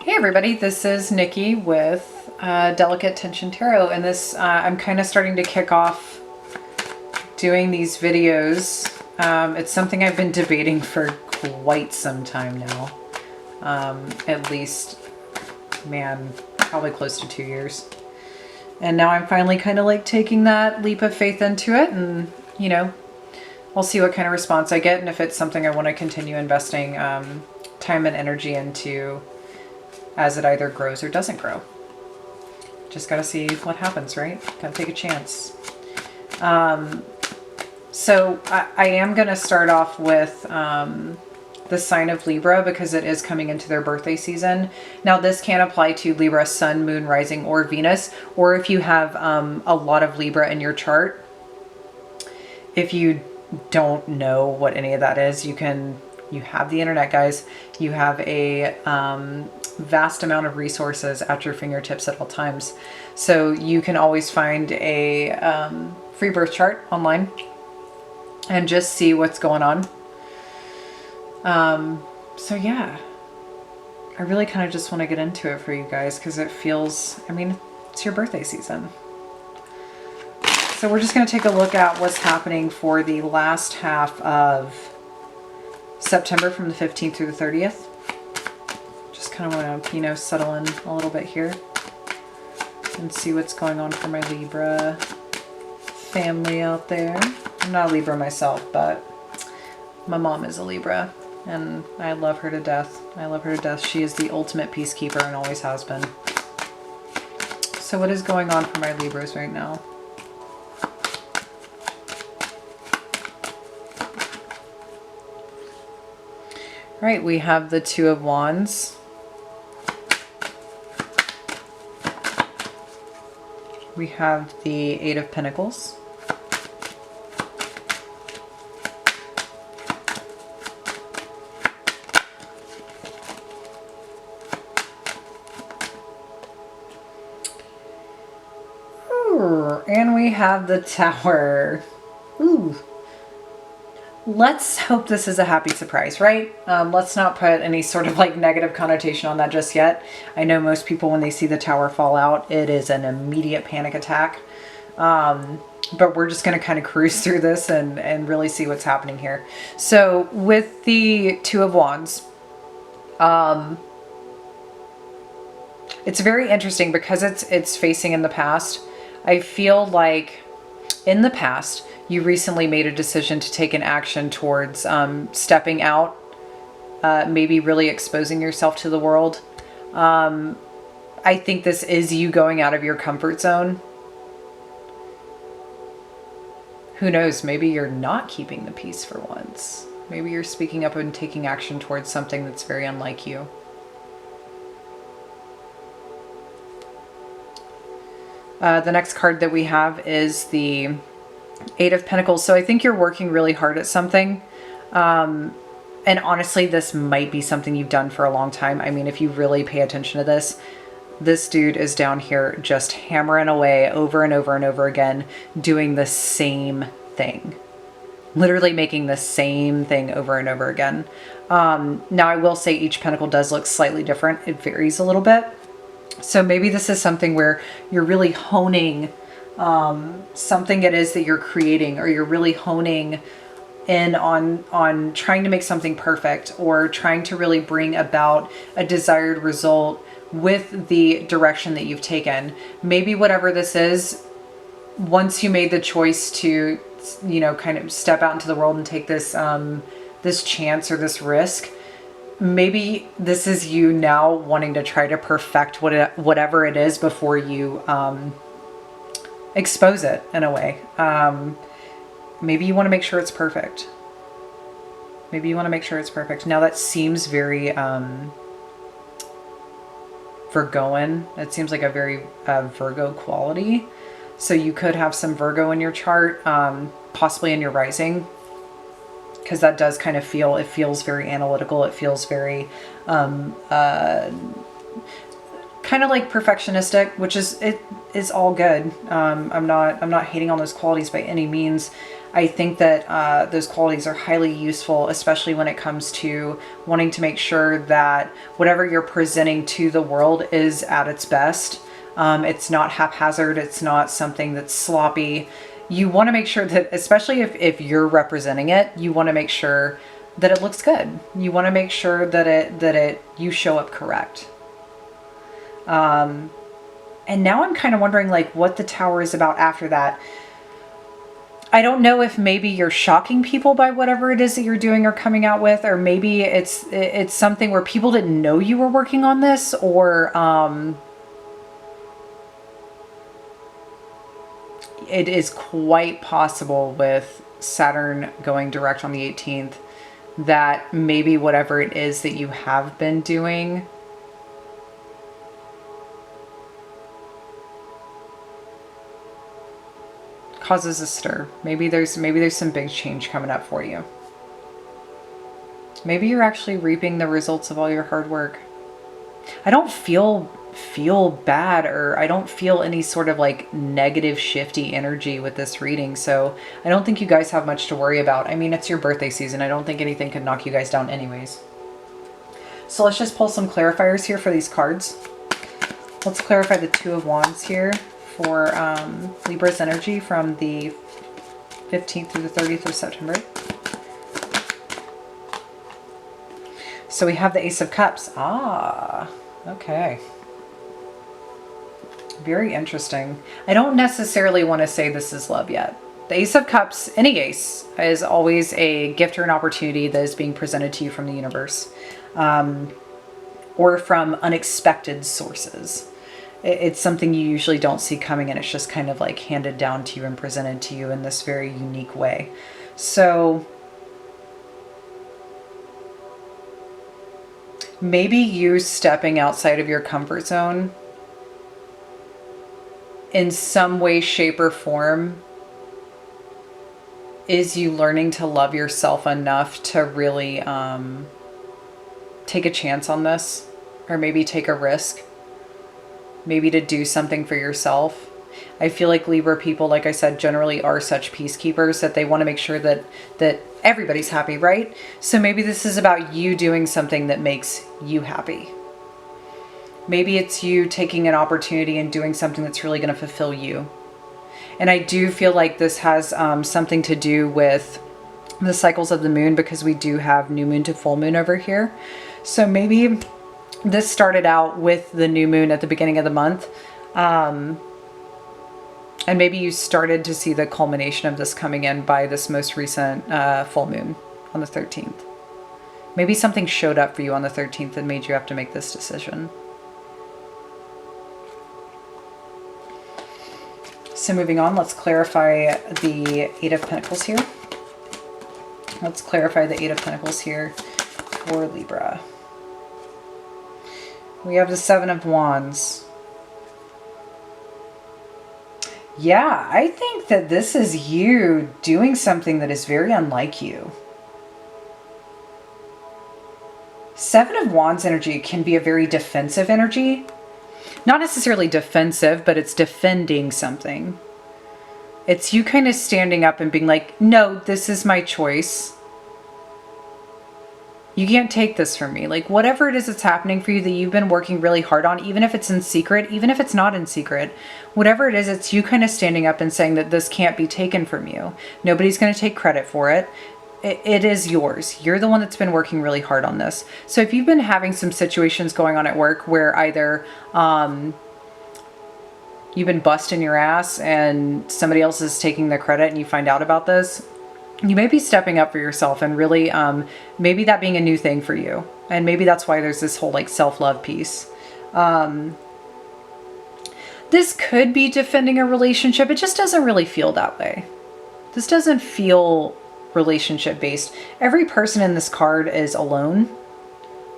Hey everybody, this is Nikki with Delicate Tension Tarot, and this I'm kind of starting to kick off doing these videos. It's something I've been debating for quite some time now. At least, man, probably close to 2 years. And now I'm finally kind of like taking that leap of faith into it, and you know, I'll see what kind of response I get and if it's something I want to continue investing time and energy into as it either grows or doesn't grow. Just got to see what happens, right? Got to take a chance. So I am going to start off with the sign of Libra because it is coming into their birthday season. Now this can apply to Libra, Sun, Moon, Rising, or Venus, or if you have a lot of Libra in your chart. If you don't know what any of that is, you have the internet, guys. You have a vast amount of resources at your fingertips at all times. So you can always find a free birth chart online and just see what's going on. So yeah, I really kind of just want to get into it for you guys because it feels, I mean, it's your birthday season. So we're just going to take a look at what's happening for the last half of September from the 15th through the 30th. Just kind of want to, settle in a little bit here and see what's going on for my Libra family out there. I'm not a Libra myself, but my mom is a Libra and I love her to death. I love her to death. She is the ultimate peacekeeper and always has been. So what is going on for my Libras right now? Right, we have the Two of Wands. We have the Eight of Pentacles. Ooh, and we have the Tower. Ooh. Let's hope this is a happy surprise, right? Let's not put any sort of like negative connotation on that just yet. I know most people, when they see the Tower fall out, it is an immediate panic attack. But we're just going to kind of cruise through this and really see what's happening here. So with the Two of Wands, it's very interesting because it's facing in the past. I feel like in the past, you recently made a decision to take an action towards stepping out, maybe really exposing yourself to the world. I think this is you going out of your comfort zone. Who knows? Maybe you're not keeping the peace for once. Maybe you're speaking up and taking action towards something that's very unlike you. The next card that we have is the Eight of Pentacles. So I think you're working really hard at something. And honestly, this might be something you've done for a long time. I mean, if you really pay attention to this dude is down here just hammering away over and over and over again, doing the same thing. Literally making the same thing over and over again. Now, I will say each pentacle does look slightly different. It varies a little bit. So maybe this is something where you're really honing something it is that you're creating, or you're really honing in on trying to make something perfect, or trying to really bring about a desired result with the direction that you've taken. Maybe whatever this is, once you made the choice to, kind of step out into the world and take this this chance or this risk, maybe this is you now wanting to try to perfect whatever it is before you expose it in a way. Maybe you want to make sure it's perfect. Maybe you want to make sure it's perfect. Now that seems very Virgoan. It seems like a very Virgo quality. So you could have some Virgo in your chart, possibly in your rising, because that does kind of feel, it feels very analytical. It feels very kind of like perfectionistic, which is all good. I'm not hating on those qualities by any means. I think that those qualities are highly useful, especially when it comes to wanting to make sure that whatever you're presenting to the world is at its best. It's not haphazard. It's not something that's sloppy. You want to make sure that, especially if you're representing it, you want to make sure that it looks good. You want to make sure that you show up correct. And now I'm kind of wondering like what the Tower is about after that. I don't know if maybe you're shocking people by whatever it is that you're doing or coming out with, or maybe it's something where people didn't know you were working on this, or it is quite possible with Saturn going direct on the 18th that maybe whatever it is that you have been doing causes a stir. Maybe there's some big change coming up for you. Maybe you're actually reaping the results of all your hard work. I don't feel bad, or I don't feel any sort of like negative shifty energy with this reading, so I don't think you guys have much to worry about. I mean, it's your birthday season. I don't think anything could knock you guys down anyways. So let's just pull some clarifiers here for these cards. Let's clarify the Two of Wands here for Libra's energy from the 15th through the 30th of September. So we have the Ace of Cups. Ah, okay. Very interesting. I don't necessarily want to say this is love yet. The Ace of Cups, any ace, is always a gift or an opportunity that is being presented to you from the universe, or from unexpected sources. It's something you usually don't see coming, and it's just kind of like handed down to you and presented to you in this very unique way. So maybe you stepping outside of your comfort zone in some way, shape, or form is you learning to love yourself enough to really take a chance on this, or maybe take a risk. Maybe to do something for yourself. I feel like Libra people, like I said, generally are such peacekeepers that they want to make sure that everybody's happy, right? So maybe this is about you doing something that makes you happy. Maybe it's you taking an opportunity and doing something that's really going to fulfill you. And I do feel like this has something to do with the cycles of the moon, because we do have new moon to full moon over here. So maybe this started out with the new moon at the beginning of the month. And maybe you started to see the culmination of this coming in by this most recent full moon on the 13th. Maybe something showed up for you on the 13th and made you have to make this decision. So moving on, let's clarify the Eight of Pentacles here. Let's clarify the Eight of Pentacles here for Libra. We have the Seven of Wands. Yeah, I think that this is you doing something that is very unlike you. Seven of Wands energy can be a very defensive energy. Not necessarily defensive, but it's defending something. It's you kind of standing up and being like, no, this is my choice. You can't take this from me. Like whatever it is that's happening for you that you've been working really hard on, even if it's in secret, even if it's not in secret, whatever it is, it's you kind of standing up and saying that this can't be taken from you. Nobody's going to take credit for it. It is yours. You're the one that's been working really hard on this. So if you've been having some situations going on at work where either you've been busting your ass and somebody else is taking the credit and you find out about this, you may be stepping up for yourself and really maybe that being a new thing for you. And maybe that's why there's this whole like self-love piece. This could be defending a relationship. It just doesn't really feel that way. This doesn't feel relationship based. Every person in this card is alone.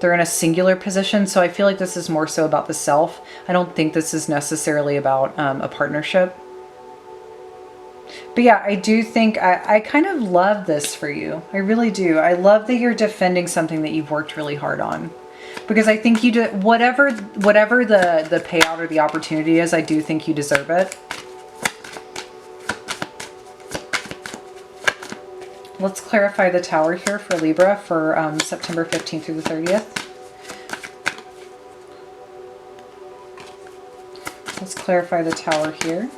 They're in a singular position. So I feel like this is more so about the self. I don't think this is necessarily about a partnership. But yeah, I do think I kind of love this for you. I really do. I love that you're defending something that you've worked really hard on. Because I think you do, whatever the payout or the opportunity is, I do think you deserve it. Let's clarify the Tower here for Libra for September 15th through the 30th. Let's clarify the Tower here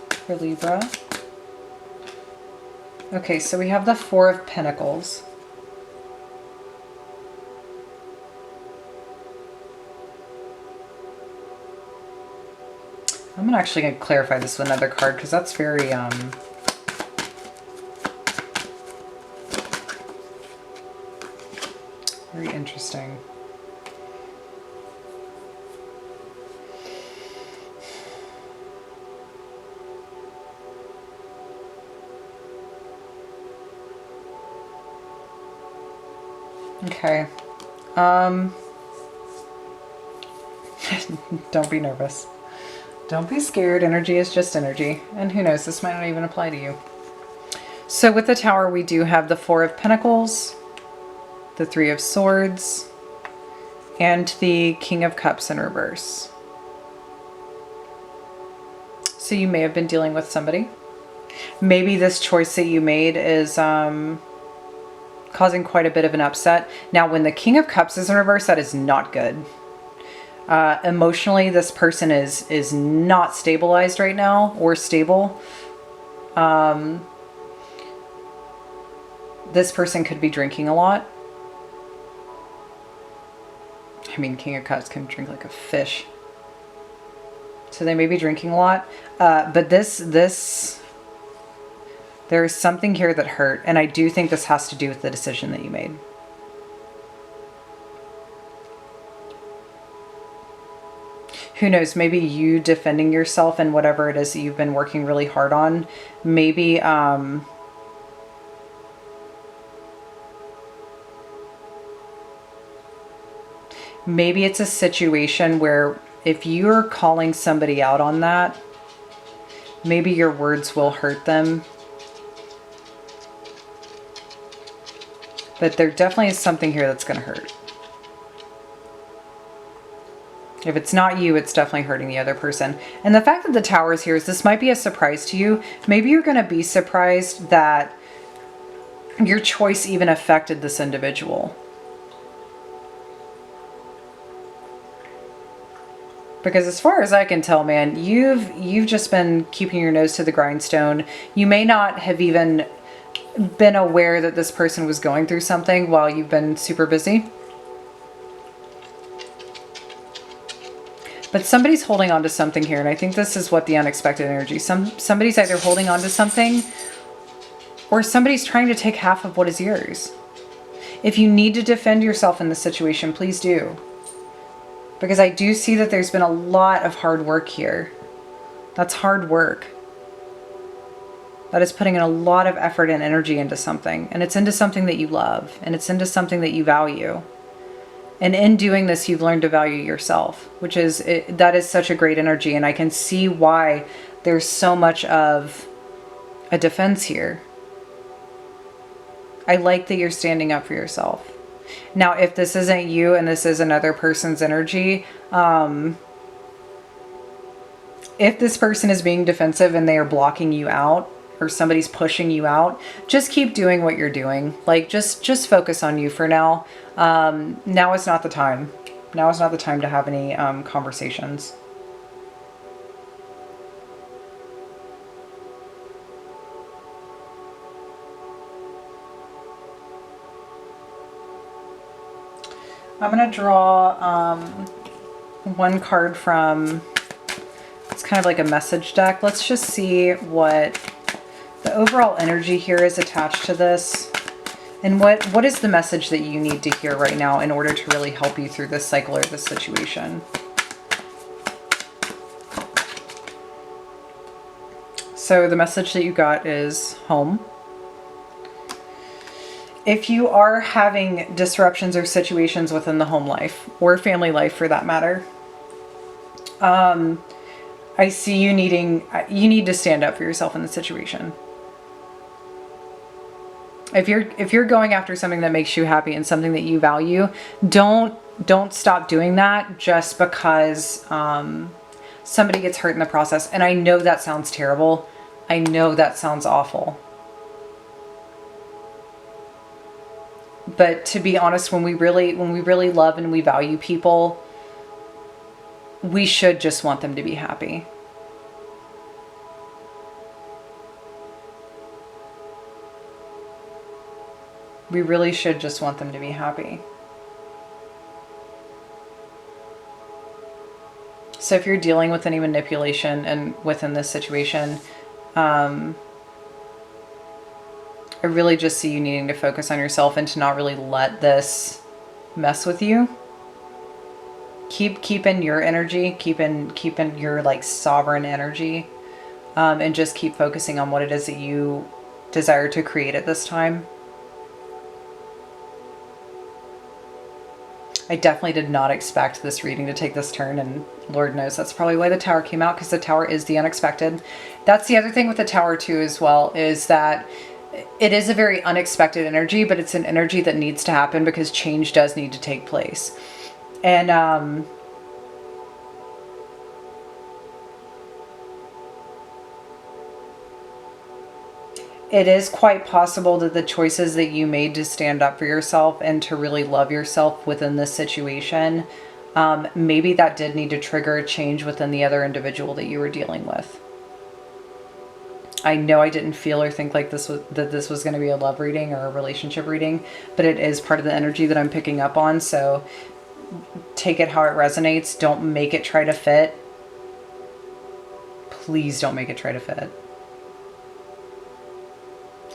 for Libra. Okay, so we have the Four of Pentacles. I'm actually going to clarify this with another card because that's very very interesting. Okay. Don't be nervous. Don't be scared. Energy is just energy. And who knows, this might not even apply to you. So with the Tower, we do have the Four of Pentacles, the Three of Swords, and the King of Cups in reverse. So you may have been dealing with somebody. Maybe this choice that you made is causing quite a bit of an upset. Now, when the King of Cups is in reverse, that is not good. Emotionally, this person is not stabilized right now or stable. This person could be drinking a lot. I mean, King of Cups can drink like a fish. So they may be drinking a lot. But there's something here that hurt. And I do think this has to do with the decision that you made. Who knows, maybe you defending yourself and whatever it is that you've been working really hard on. Maybe, maybe it's a situation where if you're calling somebody out on that, maybe your words will hurt them. But there definitely is something here that's going to hurt. If it's not you, it's definitely hurting the other person. And the fact that the Tower is here is this might be a surprise to you. Maybe you're going to be surprised that your choice even affected this individual. Because as far as I can tell, man, you've just been keeping your nose to the grindstone. You may not have even been aware that this person was going through something while you've been super busy. But somebody's holding on to something here, and I think this is what the unexpected energy. Somebody's either holding on to something, or somebody's trying to take half of what is yours. If you need to defend yourself in this situation, please do. Because I do see that there's been a lot of hard work here. That's hard work. That is putting in a lot of effort and energy into something. And it's into something that you love. And it's into something that you value. And in doing this, you've learned to value yourself, which is, that is such a great energy. And I can see why there's so much of a defense here. I like that you're standing up for yourself. Now, if this isn't you and this is another person's energy, if this person is being defensive and they are blocking you out, or somebody's pushing you out, just keep doing what you're doing. Like, just focus on you for now. Now is not the time. Now is not the time to have any conversations. I'm going to draw one card from, it's kind of like a message deck. Let's just see what the overall energy here is attached to this. And what is the message that you need to hear right now in order to really help you through this cycle or this situation? So the message that you got is home. If you are having disruptions or situations within the home life or family life for that matter, I see you need to stand up for yourself in the situation. If you're going after something that makes you happy and something that you value, don't stop doing that just because somebody gets hurt in the process. And I know that sounds terrible. I know that sounds awful. But to be honest, when we really love and we value people, we should just want them to be happy. We really should just want them to be happy. So if you're dealing with any manipulation and within this situation, I really just see you needing to focus on yourself and to not really let this mess with you. Keep in your energy, keep in your like sovereign energy, and just keep focusing on what it is that you desire to create at this time. I definitely did not expect this reading to take this turn, and Lord knows that's probably why the Tower came out, because the Tower is the unexpected. That's the other thing with the Tower too as well, is that it is a very unexpected energy, but it's an energy that needs to happen because change does need to take place. And it is quite possible that the choices that you made to stand up for yourself and to really love yourself within this situation, maybe that did need to trigger a change within the other individual that you were dealing with. I know I didn't feel or think like this was going to be a love reading or a relationship reading, but it is part of the energy that I'm picking up on. So take it how it resonates. Don't make it try to fit. Please don't make it try to fit.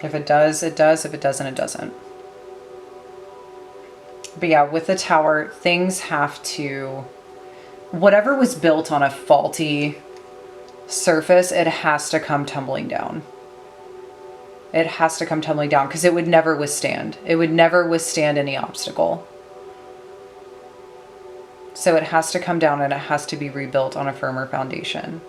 If it does, it does. If it doesn't, it doesn't. But yeah, with the Tower, things have to... Whatever was built on a faulty surface, it has to come tumbling down. It has to come tumbling down because it would never withstand. It would never withstand any obstacle. So it has to come down and it has to be rebuilt on a firmer foundation.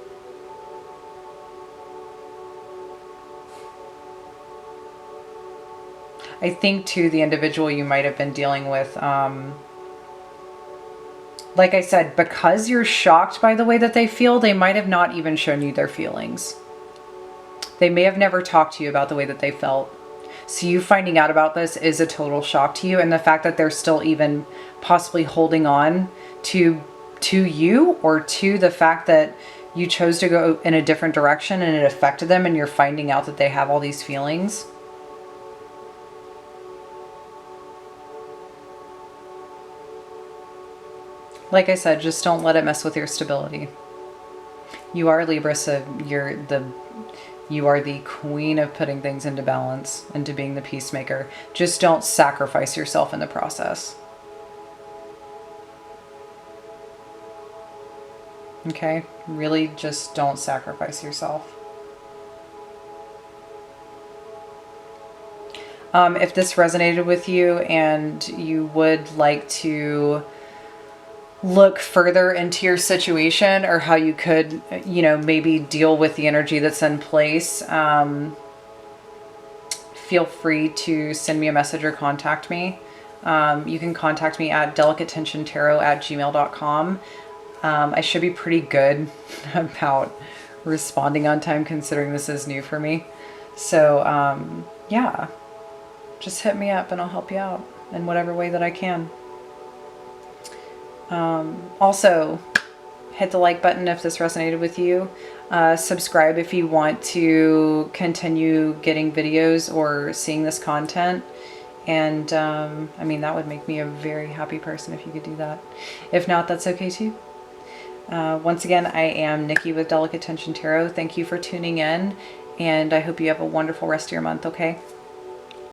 I think too, the individual you might have been dealing with, like I said, because you're shocked by the way that they feel, they might have not even shown you their feelings. They may have never talked to you about the way that they felt. So you finding out about this is a total shock to you. And the fact that they're still even possibly holding on to you, or to the fact that you chose to go in a different direction and it affected them, and you're finding out that they have all these feelings. Like I said, just don't let it mess with your stability. You are Libra, so you are the queen of putting things into balance, into being the peacemaker. Just don't sacrifice yourself in the process. Okay? Really just don't sacrifice yourself. If this resonated with you and you would like to look further into your situation, or how you could, maybe deal with the energy that's in place, feel free to send me a message or contact me. You can contact me at delicatetensiontarot@gmail.com. I should be pretty good about responding on time, considering this is new for me. So, yeah, just hit me up and I'll help you out in whatever way that I can. Also, hit the like button if this resonated with you. Subscribe if you want to continue getting videos or seeing this content. And, that would make me a very happy person if you could do that. If not, that's okay too. Once again, I am Nikki with Delicate Tension Tarot. Thank you for tuning in, and I hope you have a wonderful rest of your month, okay?